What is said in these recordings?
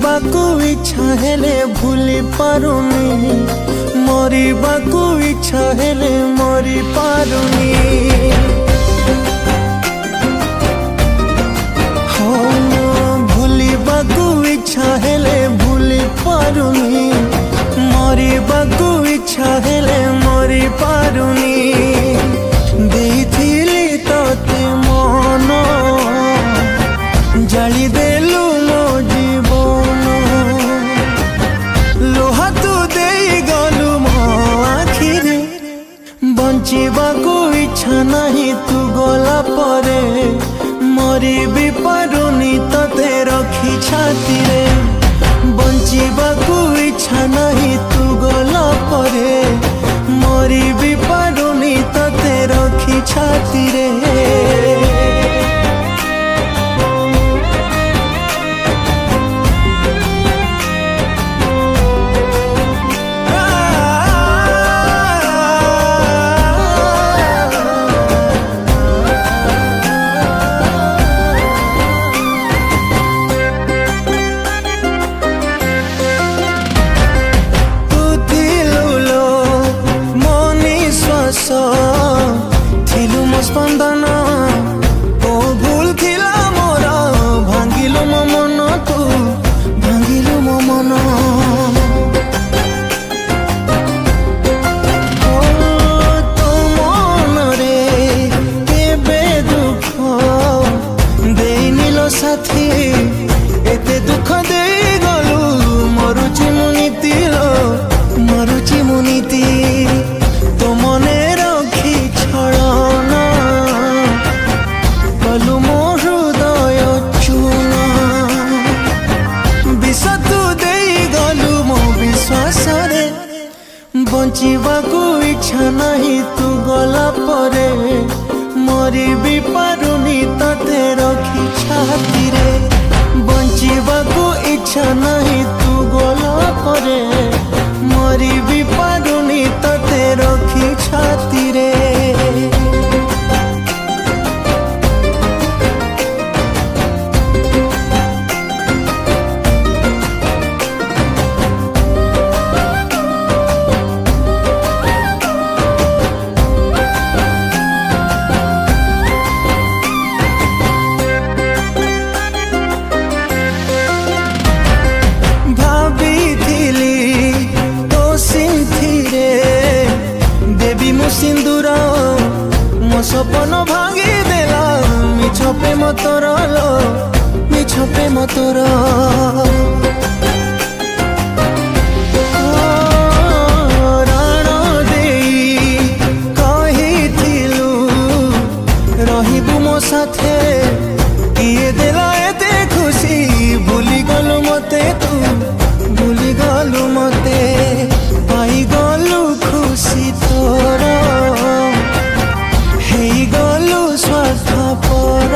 जीवाकू इच्छा हेले भूली पारुनी मरिबाकू इच्छा हेले मरी पारुनी भूलिबाकू इच्छा हेले भूली पारुनी मरिबाकू इच्छा हेले मरी पारुनी देइथिली तोते मन जाली देलु मो जीवन लोहा तू देई गलु मो आखिरे बंचिबाकू इच्छा नहीं तू गला परे मरी भी पारुनी तोते रखी छाती रे बंचिबाकू इच्छा नहीं तू गला परे मरी भी पारुनी तोते रखी छाती रे थिलु मो स्पंदन ओ भूल थिला मोरा भांगिलु मो मन तू भांगिलु मो मन तो मन रे केबे दुख देनिलो साथी एते दुख दे गलु मरुची मुनीति लो मरुची मुनीति तो मने रखी छड़ना कलु मो हृदय चूना विष तू दे गलु मो विश्वास रे बंचिबाकू इच्छा नहीं तू गला परे मरी भी पारुनी तते रखी छाती रे बंचिबाकू इच्छा नहीं तू गला परे मरी भी पारुनी तते रखी छाती रे सिंदूर मो सपन भांगी देला मिछ पे मतोर लो मिछ पे मतोर राण देई कहिथिलु रहिबु मो साथे किए देला एते खुशी भूली गलु मते तू भूली गलु मते पाई गलु खुशी तोर हेई गलु स्वार्थपर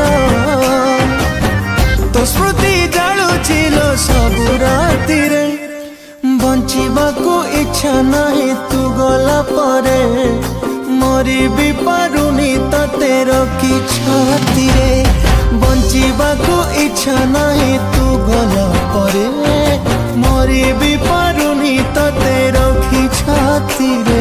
तो स्मृति जालुचिलो सबु राति रे बंचिबाकू इच्छा नहीं तू गला परे मरी भी पारुनी तते रखी छाती रे बंचिबाकू इच्छा नहीं तू गला परे मरी भी पारुनी तते रखी छाती रे।